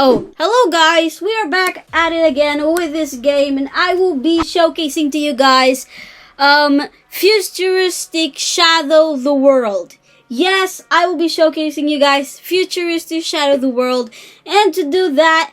Oh, hello guys! We are back at it again with this game, and I will be showcasing to you guys, Futuristic Shadow the World. Yes, I will be showcasing you guys Futuristic Shadow the World, and to do that,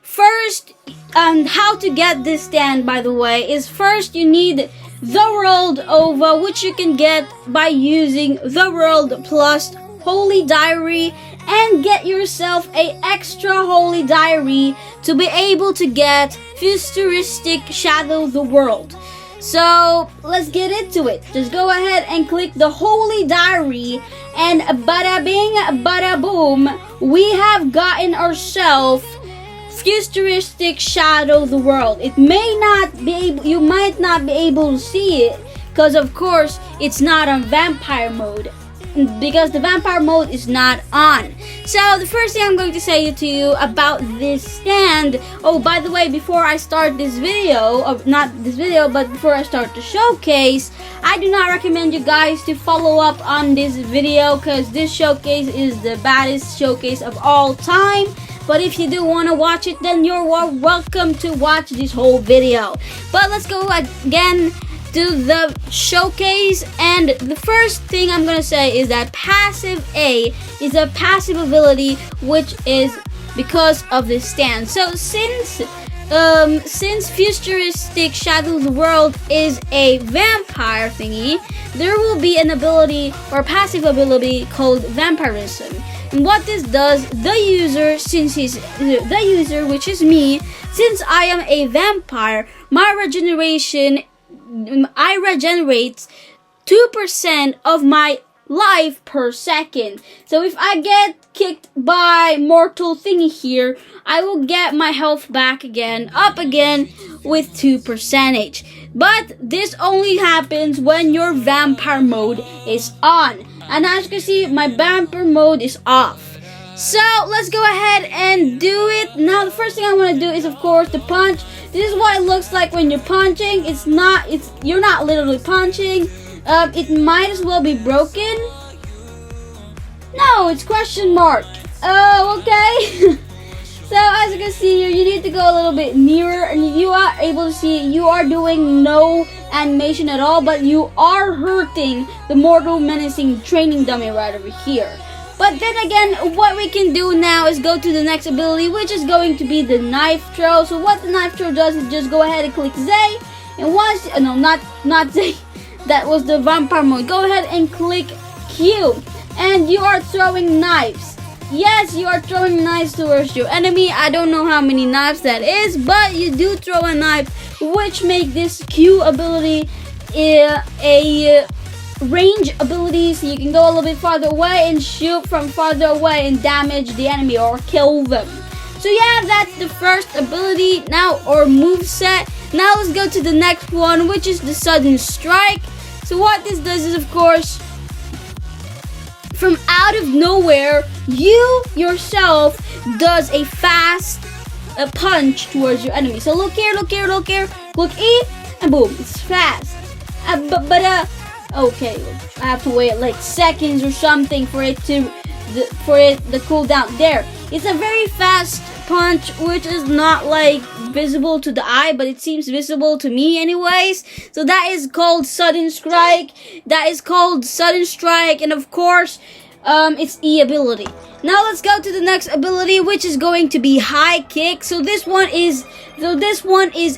first, how to get this stand, by the way, is first you need the World OVA, which you can get by using the World plus Holy Diary, and get yourself a extra Holy Diary to be able to get Futuristic Shadow the World. So let's get into it. Just go ahead and click the Holy Diary, and bada bing, bada boom, we have gotten ourselves Futuristic Shadow the World. It may not be able, you might not be able to see it because of course it's not on vampire mode, because the vampire mode is not on. So the first thing I'm going to say to you about this stand, oh by the way, before I start this video, not this video, but before I start the showcase, I do not recommend you guys to follow up on this video because this showcase is the baddest showcase of all time. But if you do want to watch it, then you're welcome to watch this whole video. But let's go again to the showcase, and the first thing I'm gonna say is that passive A is a passive ability, which is because of this stand. So since Futuristic Shadow the World is a vampire thingy, there will be an ability or passive ability called vampirism. And what this does, the user, which is me, since I am a vampire, I regenerate 2% of my life per second. So if I get kicked by mortal thingy here, I will get my health back again, up again with 2%. But this only happens when your vampire mode is on. And as you can see, my vampire mode is off. So let's go ahead and do it. Now the first thing I want to do is of course the punch. This is what it looks like when you're punching. You're not literally punching. It might as well be broken. No, it's question mark. Oh, okay. So as you can see here, you need to go a little bit nearer, and you are able to see you are doing no animation at all, but you are hurting the mortal menacing training dummy right over here. But then again, what we can do now is go to the next ability, which is going to be the knife throw. So what the knife throw does is just go ahead and click Z, and once, no, not Z, that was the vampire mode. Go ahead and click Q, and you are throwing knives. Yes, you are throwing knives towards your enemy. I don't know how many knives that is, but you do throw a knife, which make this Q ability a range ability, so you can go a little bit farther away and shoot from farther away and damage the enemy or kill them. So yeah, that's the first ability now, or move set. Now let's go to the next one, which is the sudden strike. So what this does is of course, from out of nowhere, you yourself does a fast punch towards your enemy. So look here, look here, look here, look E, and boom, it's fast. Okay, I have to wait like seconds or something for it to the cooldown. There, it's a very fast punch, which is not like visible to the eye, but it seems visible to me anyways. So that is called sudden strike. And of course, it's E ability. Now let's go to the next ability, which is going to be high kick. So this one is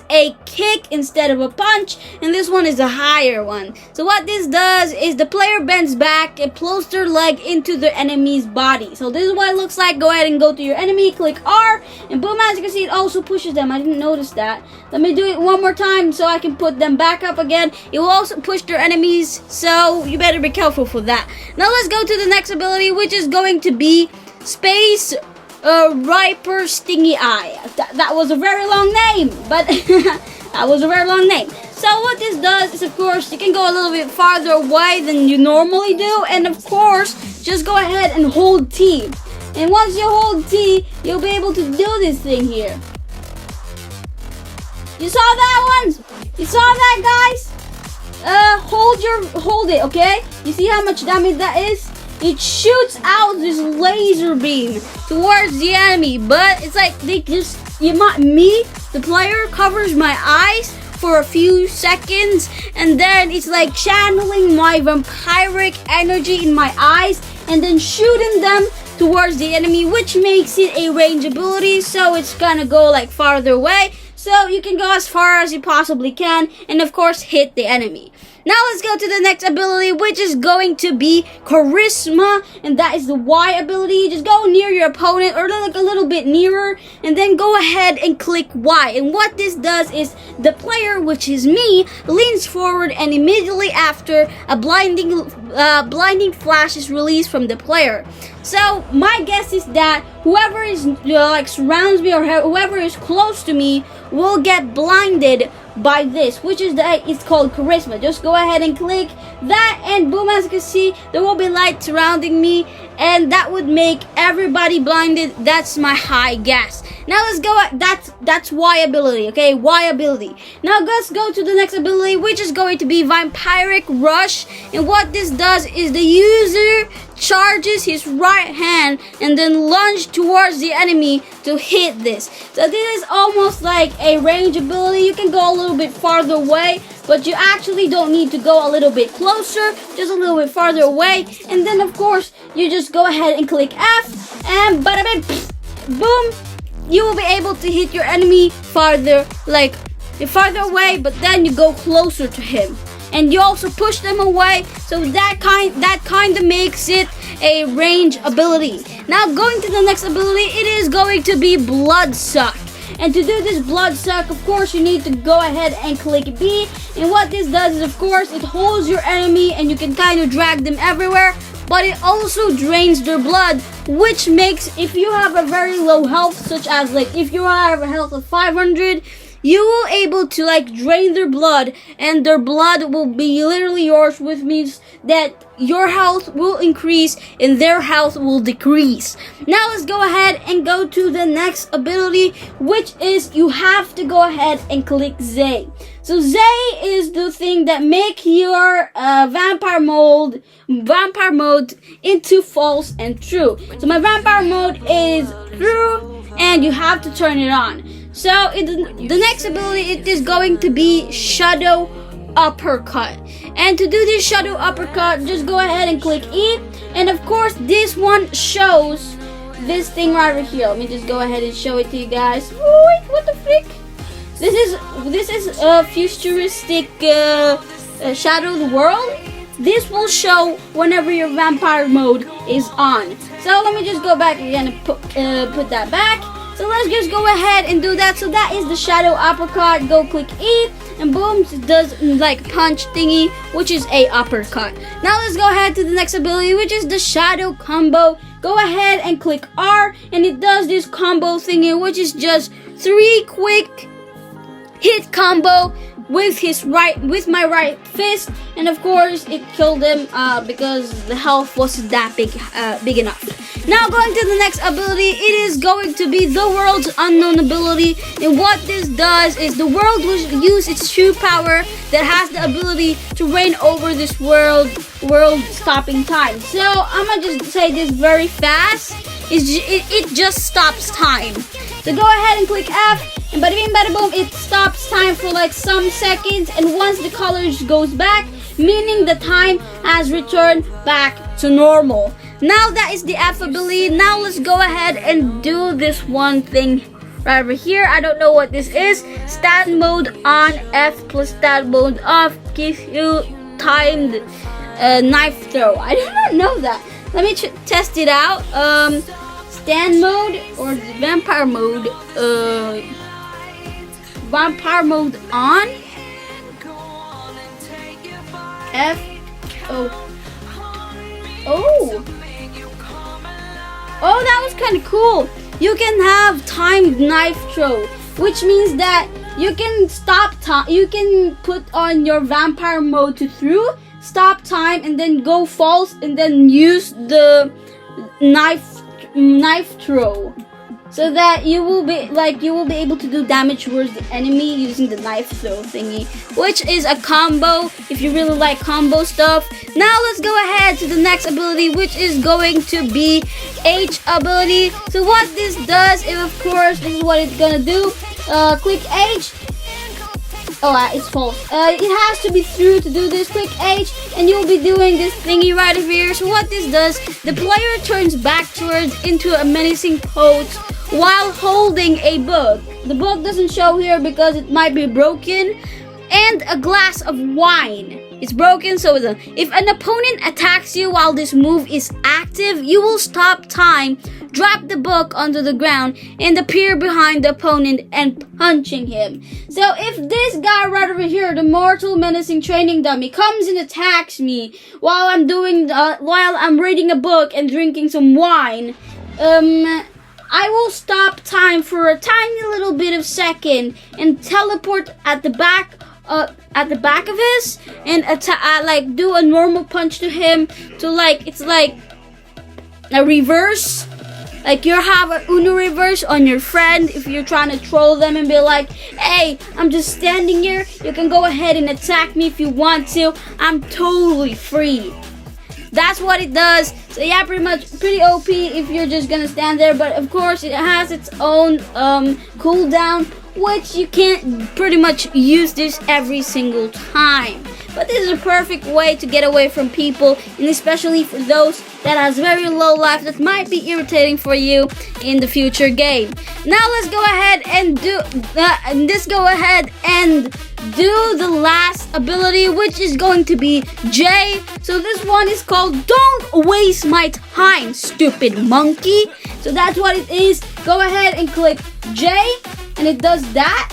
a kick instead of a punch, and this one is a higher one. So what this does is the player bends back and pulls their leg into the enemy's body. So this is what it looks like. Go ahead and go to your enemy, click R, and boom, as you can see, it also pushes them. I didn't notice that. Let me do it one more time so I can put them back up again. It will also push their enemies, so you better be careful for that. Now let's go to the next ability, which is going to be Space Riper Stingy Eye. That was a very long name, but that was a very long name. So what this does is, of course, you can go a little bit farther away than you normally do, and of course, just go ahead and hold T. And once you hold T, you'll be able to do this thing here. You saw that one? You saw that, guys? Hold it, okay? You see how much damage that is? it shoots out this laser beam towards the enemy. But it's like me, the player, covers my eyes for a few seconds, and then it's like channeling my vampiric energy in my eyes and then shooting them towards the enemy, which makes it a range ability, so it's gonna go like farther away, so you can go as far as you possibly can and of course hit the enemy. Now let's go to the next ability, which is going to be Charisma, and that is the Y ability. Just go near your opponent or like a little bit nearer, and then go ahead and click Y. And what this does is the player, which is me, leans forward, and immediately after, a blinding flash is released from the player. So my guess is that whoever is like surrounds me or whoever is close to me will get blinded by this, which is it's called Charisma. Just go ahead and click that, and boom, as you can see, there will be light surrounding me, and that would make everybody blinded. That's my high guess. Now let's go that's Y ability, okay? Y ability. Now let's go to the next ability, which is going to be Vampiric Rush. And what this does is the user charges his right hand and then lunge towards the enemy to hit this. So this is almost like a range ability. You can go a little bit farther away, but you actually don't need to go a little bit closer, just a little bit farther away. And then of course you just go ahead and click F, and bada bing, boom, you will be able to hit your enemy farther away, but then you go closer to him. And you also push them away, so that kind of makes it a range ability. Now going to the next ability, it is going to be Blood Suck. And to do this Blood Suck, of course, you need to go ahead and click B. And what this does is, of course, it holds your enemy and you can kind of drag them everywhere, but it also drains their blood, which makes, if you have a very low health, such as like if you have a health of 500, you will able to like drain their blood, and their blood will be literally yours, which means that your health will increase and their health will decrease. Now let's go ahead and go to the next ability, which is you have to go ahead and click Z. So Z is the thing that make your vampire mode into false and true. So my vampire mode is true, and you have to turn it on. So the next ability, it is going to be Shadow Uppercut. And to do this Shadow Uppercut, just go ahead and click E. And of course, this one shows this thing right over here. Let me just go ahead and show it to you guys. Wait, what the frick? This is Futuristic Shadow the World. This will show whenever your vampire mode is on. So let me just go back again and put that back. So let's just go ahead and do that. So that is the Shadow Uppercut. Go click E, and boom, it does like punch thingy, which is a uppercut. Now let's go ahead to the next ability, which is the Shadow Combo. Go ahead and click R, and it does this combo thingy, which is just 3 quick hit combo with my right fist, and of course it killed him because the health wasn't that big enough. Now going to the next ability, it is going to be the World's Unknown ability, and what this does is the world will use its true power that has the ability to reign over this world stopping time. So I'm gonna just say this very fast. It just stops time. So go ahead and click F, and bada bing bada boom, it stops time for like some seconds, and once the colors goes back, meaning the time has returned back to normal. Now that is the F ability. Now let's go ahead and do this one thing right over here. I don't know what this is. Stat mode on, F plus stat mode off gives you timed knife throw. I do not know that. Let me test it out. Stand mode or vampire mode. Vampire mode on. F. Oh, that was kind of cool. You can have timed knife throw, which means that you can stop time. You can put on your vampire mode to through, stop time, and then go false, and then use the knife throw. so that you will be able to do damage towards the enemy using the knife throw thingy, which is a combo if you really like combo stuff. Now let's go ahead to the next ability, which is going to be H ability. So what this does is, of course, this is what it's gonna do. Click H. Oh, it's false. It has to be through to do this. Click H, and you'll be doing this thingy right over here. So what this does, the player turns backwards into a menacing pose while holding a book. The book doesn't show here because it might be broken, and a glass of wine. It's broken, so if an opponent attacks you while this move is active, you will stop time, drop the book onto the ground, and appear behind the opponent and punching him. So if this guy right over here, the mortal menacing training dummy, comes and attacks me while I'm reading a book and drinking some wine, I will stop time for a tiny little bit of second and teleport at the back of his and do a normal punch to him. So it's like a reverse. Like you have a Uno reverse on your friend if you're trying to troll them and be like, hey, I'm just standing here. You can go ahead and attack me if you want to. I'm totally free. That's what it does. So yeah, pretty OP if you're just gonna stand there. But of course, it has its own cooldown, which you can't pretty much use this every single time. But this is a perfect way to get away from people, and especially for those that has very low life that might be irritating for you in the future game. Now let's go ahead and do the last ability, which is going to be J. So this one is called Don't Waste My Time, Stupid Monkey. So that's what it is. Go ahead and click J, and it does that.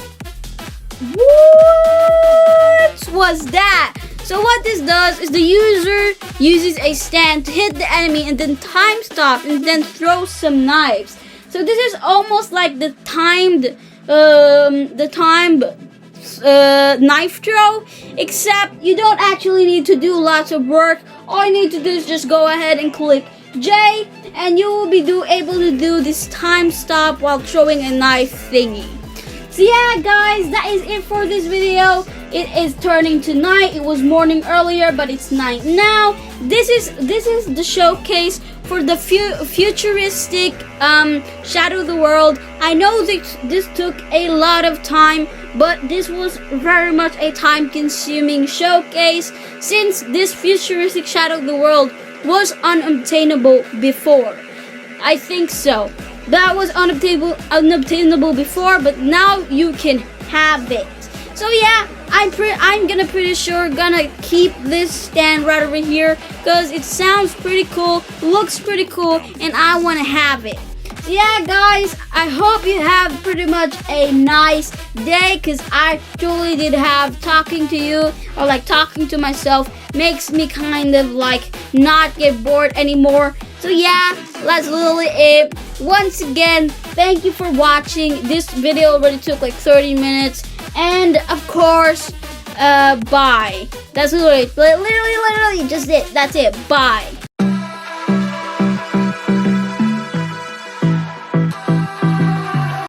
What was that? So what this does is the user uses a stand to hit the enemy and then time stop and then throw some knives. So this is almost like the timed knife throw, except you don't actually need to do lots of work. All you need to do is just go ahead and click J, and you will be able to do this time stop while throwing a knife thingy. So yeah, guys, that is it for this video. It is turning to night. It was morning earlier, but it's night now. This is the showcase for the futuristic Shadow of the World. I know this took a lot of time, but this was very much a time-consuming showcase since this futuristic Shadow of the World was unobtainable before. I think so. That was unobtainable before, but now you can have it. So yeah, I'm pretty sure gonna keep this stand right over here because it sounds pretty cool, looks pretty cool, and I wanna have it. So yeah, guys, I hope you have pretty much a nice day, because I truly did have talking to you or like talking to myself makes me kind of like not get bored anymore. So yeah, that's literally it. Once again, thank you for watching. This video already took like 30 minutes. And of course, bye. That's literally just it. That's it. Bye.